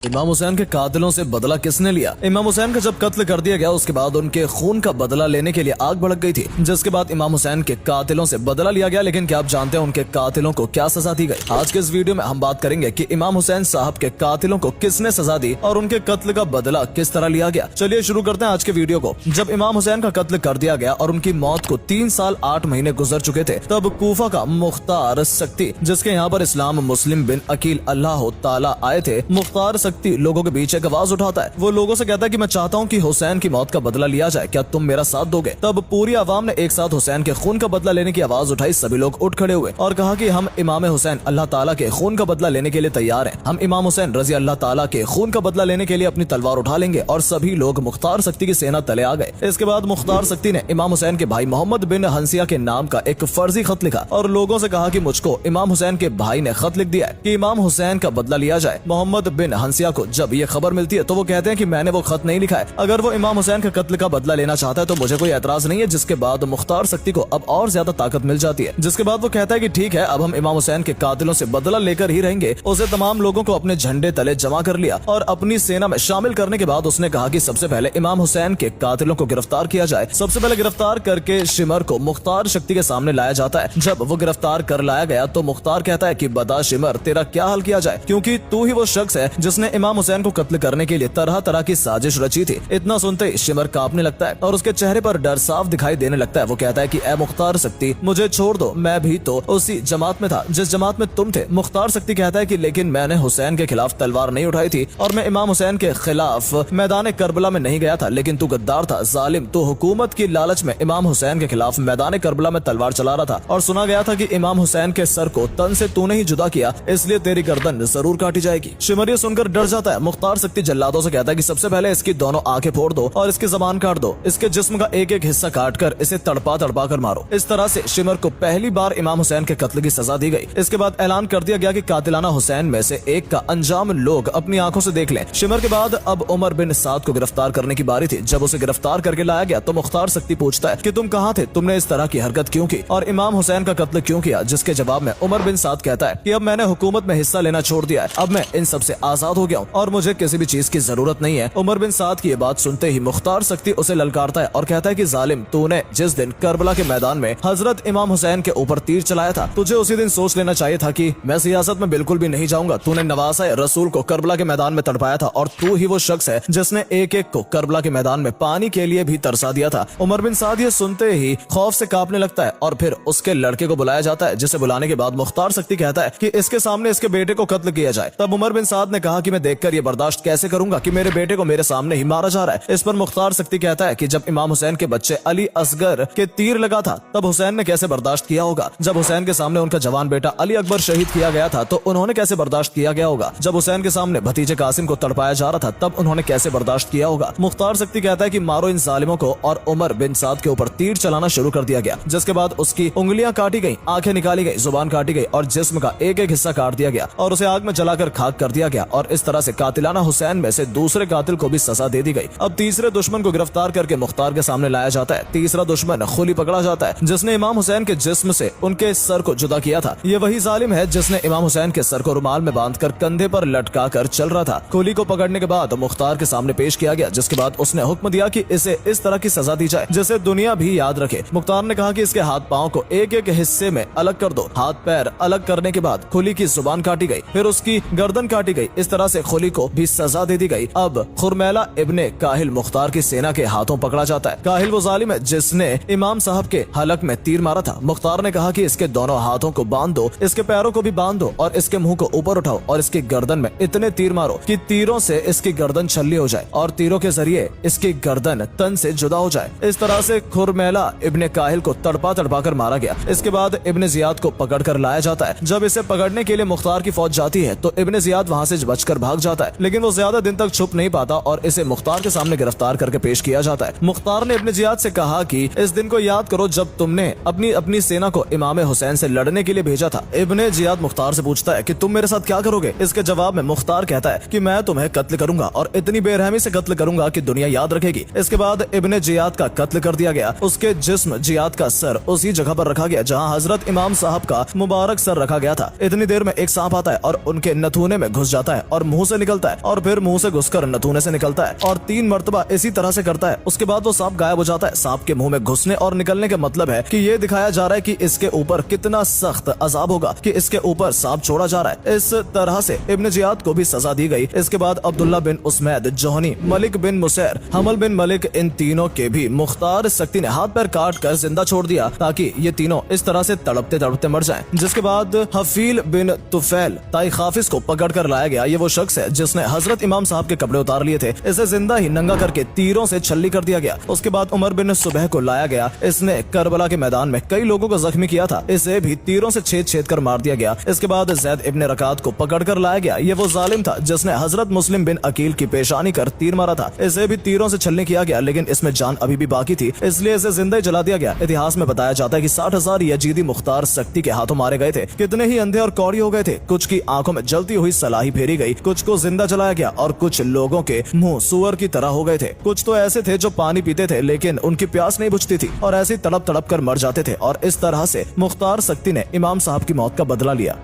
इमाम हुसैन के कातिलों से बदला किसने लिया? इमाम हुसैन का जब कत्ल कर दिया गया उसके बाद उनके खून का बदला लेने के लिए आग भड़क गई थी, जिसके बाद इमाम हुसैन के कातिलों से बदला लिया गया। लेकिन क्या आप जानते हैं उनके कातिलों को क्या सजा दी गई? आज के इस वीडियो में हम बात करेंगे कि इमाम हुसैन साहब के कातिलों को किसने सजा दी और उनके कत्ल का बदला किस तरह लिया गया। चलिए शुरू करते हैं आज के वीडियो को। जब इमाम हुसैन का कत्ल कर दिया गया और उनकी मौत को 3 साल 8 महीने गुजर चुके थे, तब कूफा का मुख्तार सक्ती, जिसके यहाँ पर इस्लाम मुस्लिम बिन अकील अल्लाह ताला आए थे, मुख्तार सक्ती लोगों के बीच एक आवाज उठाता है। वो लोगों से कहता है कि मैं चाहता हूँ कि हुसैन की मौत का बदला लिया जाए, क्या तुम मेरा साथ दोगे? तब पूरी आवाम ने एक साथ हुसैन के खून का बदला लेने की आवाज उठाई। सभी लोग उठ खड़े हुए और कहा कि हम इमाम हुसैन अल्लाह ताला के खून का बदला लेने के लिए तैयार हैं। हम इमाम हुसैन रजी अल्लाह ताला के खून का बदला लेने के लिए अपनी तलवार उठा लेंगे। और सभी लोग मुख्तार सक्ती की सेना तले आ गए। इसके बाद मुख्तार सक्ती ने इमाम हुसैन के भाई मोहम्मद बिन हंसिया के नाम का एक फर्जी खत लिखा और लोगों से कहा कि मुझको इमाम हुसैन के भाई ने खत लिख दिया है कि इमाम हुसैन का बदला लिया जाए। मोहम्मद बिन हंसिया को जब ये खबर मिलती है तो वो कहते हैं कि मैंने वो खत नहीं लिखा है। अगर वो इमाम हुसैन के कत्ल का बदला लेना चाहता है तो मुझे कोई एतराज नहीं है। जिसके बाद मुख्तार सक्ती को अब और ज्यादा ताकत मिल जाती है। जिसके बाद वो कहता है कि ठीक है, अब हम इमाम हुसैन के कातिलों से बदला लेकर ही रहेंगे। उसे तमाम लोगों को अपने झंडे तले जमा कर लिया और अपनी सेना में शामिल करने के बाद उसने कहा कि सबसे पहले इमाम हुसैन के कातिलों को गिरफ्तार किया जाए। सबसे पहले गिरफ्तार करके शिमर को मुख्तार सक्ती के सामने लाया जाता है। जब वो गिरफ्तार कर लाया गया तो मुख्तार कहता है कि बता शिमर, तेरा क्या हल किया जाए, क्योंकि तू ही वो शख्स है जिसने इमाम हुसैन को कत्ल करने के लिए तरह तरह की साजिश रची थी। इतना सुनते ही शिमर कांपने लगता है और उसके चेहरे पर डर साफ दिखाई देने लगता है। वो कहता है कि ए मुख्तार सक्ती, मुझे छोड़ दो, मैं भी तो उसी जमात में था जिस जमात में तुम थे। मुख्तार सक्ती कहता है कि लेकिन मैंने हुसैन के खिलाफ तलवार नहीं उठाई थी और मैं इमाम हुसैन के खिलाफ मैदान करबला में नहीं गया था। लेकिन तू गद्दार था, जालिम, तू हुकूमत की लालच में इमाम हुसैन के खिलाफ मैदान करबला में तलवार चला रहा था और सुना गया था कि इमाम हुसैन के सर को तन से तूने ही जुदा किया, इसलिए तेरी गर्दन जरूर काटी जाएगी। शिमर ये सुनकर डर जाता है। मुख्तार सक्ती जल्लादों से कहता है कि सबसे पहले इसकी दोनों आंखें फोड़ दो और इसकी जबान काट दो। इसके जिस्म का एक एक हिस्सा काट कर इसे तड़पा तड़पा कर मारो। इस तरह से शिमर को पहली बार इमाम हुसैन के कत्ल की सजा दी गई। इसके बाद ऐलान कर दिया गया कि कातिलाना हुसैन में से एक का अंजाम लोग अपनी आंखों से देख लें। शिमर के बाद अब उमर बिन साद को गिरफ्तार करने की बारी थी। जब उसे गिरफ्तार करके लाया गया तो मुख्तार सक्ती पूछता है कि तुम कहाँ थे, तुमने इस तरह की हरकत क्यों की और इमाम हुसैन का कत्ल क्यों किया? जिसके जवाब में उमर बिन साद कहता है कि अब मैंने हुकूमत में हिस्सा लेना छोड़ दिया है, अब मैं इन सब से आजाद हो गया हूँ और मुझे किसी भी चीज की जरूरत नहीं है। उमर बिन साद की ये बात सुनते ही मुख्तार सक्ती उसे ललकारता है और कहता है कि जालिम, तूने जिस दिन करबला के मैदान में हजरत इमाम हुसैन के ऊपर तीर चलाया था, तुझे उसी दिन सोच लेना चाहिए था कि मैं सियासत में बिल्कुल भी नहीं जाऊंगा। तूने नवासा रसूल को करबला के मैदान में तड़पाया था और तू ही वो शख्स है जिसने एक एक को करबला के मैदान में पानी के लिए भी तरसा दिया था। उमर बिन साद ये सुनते ही खौफ से कांपने लगता है और फिर उसके लड़के को बुलाया जाता है। जिसे बुलाने के बाद मुख्तार सक्ती कहता है कि इसके सामने इसके बेटे को कत्ल किया जाए। तब उमर बिन साद ने कहा कि मैं देखकर ये बर्दाश्त कैसे करूंगा कि मेरे बेटे को मेरे सामने ही मारा जा रहा है। इस पर मुख्तार सक्ती कहता है कि जब इमाम हुसैन के बच्चे अली असगर के तीर लगा था तब हुसैन ने कैसे बर्दाश्त किया होगा। जब हुसैन के सामने उनका जवान बेटा अली अकबर शहीद किया गया था तो उन्होंने कैसे बर्दाश्त किया गया होगा। जब हुसैन के सामने भतीजे कासिम को तड़पाया जा रहा था तब उन्होंने कैसे बर्दाश्त किया होगा। मुख्तार सक्ती कहता है कि मारो इन जालिमों को और उमर बिन साद के ऊपर तीर चलाना शुरू कर दिया गया। जिसके बाद उसकी उंगलियां काटी गई, आंखें निकाली गई, जुबान काटी गई और जिस्म का एक एक हिस्सा काट दिया गया और उसे आग में जलाकर खाक कर दिया गया। और इस तरह से कातिलाना हुसैन में से दूसरे कातिल को भी सजा दे दी गई। अब तीसरे दुश्मन को गिरफ्तार करके मुख्तार के सामने लाया जाता है। तीसरा दुश्मन खुली पकड़ा जाता है जिसने इमाम हुसैन के जिस्म से उनके सर को जुदा किया था। ये वही जालिम है जिसने इमाम हुसैन के सर को रुमाल में बांधकर कंधे पर लटका कर चल रहा था। खुली को पकड़ने के बाद मुख्तार के सामने पेश किया गया। जिसके बाद उसने हुक्म दिया कि इसे इस तरह की सजा दी जाए जिसे दुनिया भी याद रखे। मुख्तार ने कहा कि इसके हाथ पांव को एक एक हिस्से में अलग कर दो। हाथ पैर अलग करने के बाद खुली की जुबान काटी गई, फिर उसकी गर्दन काटी गई। इस तरह से खुली को भी सजा दे दी गई। अब खुरमैला इब्ने काहिल मुख्तार की सेना के हाथों पकड़ा जाता है। काहिल वो जालिम है जिसने इमाम साहब के हलक में तीर मारा था। मुख्तार ने कहा कि इसके दोनों हाथों को बांध दो, इसके पैरों को भी बांध दो और इसके मुंह को ऊपर उठाओ और इसकी गर्दन में इतने तीर मारो कि तीरों से इसकी गर्दन छल्ली हो जाए और तीरों के जरिए इसकी गर्दन तन से जुदा हो जाए। इस तरह से खुरमैला इब्ने काहिल को तड़पा तड़पा कर मारा गया। इसके बाद इब्ने जियाद को पकड़ कर लाया जाता है। जब इसे पकड़ने के लिए मुख्तार की फौज जाती है तो इब्ने जियाद वहाँ से बचकर भाग जाता है। लेकिन वो ज्यादा दिन तक छुप नहीं पाता और इसे मुख्तार के सामने गिरफ्तार करके पेश किया जाता है। मुख्तार ने इब्ने जियाद से कहा कि इस दिन को याद करो जब तुमने अपनी सेना को इमाम हुसैन से लड़ने के लिए भेजा था। इब्ने जियाद मुख्तार से पूछता है कि तुम मेरे साथ क्या करोगे। इसके जवाब में मुख्तार कहता है कि मैं तुम्हें कत्ल करूंगा और इतनी बेरहमी से कत्ल करूंगा कि दुनिया याद रखेगी। इसके बाद इब्ने जियाद का कत्ल कर दिया गया। उसके जिस्म जियाद का सर उसी जगह पर रखा गया जहाँ हजरत इमाम साहब का मुबारक सर रखा गया था। इतनी देर में एक सांप आता है और उनके नथुने में घुस जाता है और मुंह से निकलता है और फिर मुंह से घुसकर नथुने से निकलता है और 3 मरतबा इसी तरह से करता है। उसके बाद वो सांप गायब हो जाता है। सांप के मुंह में घुसने और निकलने का मतलब है कि ये दिखाया जा रहा है कि इसके ऊपर कितना सख्त अजाब होगा कि इसके ऊपर सांप छोड़ा जा रहा है। इस तरह से इब्न जियाद को भी सजा दी गई। इसके बाद अब्दुल्ला बिन उस्मैद जोहनी, मलिक बिन मुसैर, हमल बिन मलिक, इन तीनों के भी मुख्तार सख्ती ने हाथ पैर काट कर जिंदा छोड़ दिया ताकि ये तीनों इस तरह से तड़पते तड़पते मर जाएं। जिसके बाद हफील बिन तुफैल ताई हाफिज को पकड़ कर लाया गया। ये वो शख्स है जिसने हजरत इमाम साहब के कपड़े उतार लिए थे। इसे जिंदा ही नंगा करके तीरों से छल्ली कर दिया गया। उसके बाद उमर बिन सुबह को लाया गया। इसने करबला के मैदान में कई लोगों को जख्मी किया था। इसे भी तीरों से छेद छेद कर मार दिया गया। इसके बाद जैद इब्न रकात को पकड़ कर लाया गया। ये वो जालिम था जिसने हजरत मुस्लिम बिन अकील की पेशानी कर तीर मारा था। इसे भी तीरों से छलनी किया गया, लेकिन इसमें जान अभी भी बाकी थी, इसलिए इसे जिंदा ही जला दिया गया। इतिहास में बताया जाता है कि 60,000 यजीदी मुख्तार सख्ती के हाथों मारे गए थे। कितने ही अंधे और कौड़ी हो गए थे। कुछ की आंखों में जलती हुई सलाही फेरी गई, कुछ को जिंदा जलाया गया और कुछ लोगों के मुंह सुअर की तरह हो गए थे। कुछ तो ऐसे थे जो पानी पीते थे लेकिन उनकी प्यास नहीं बुझती थी और ऐसे तड़प तड़प कर मर जाते थे। और इस तरह से मुख्तार सख्ती ने इमाम साहब की मौत का बदला लिया।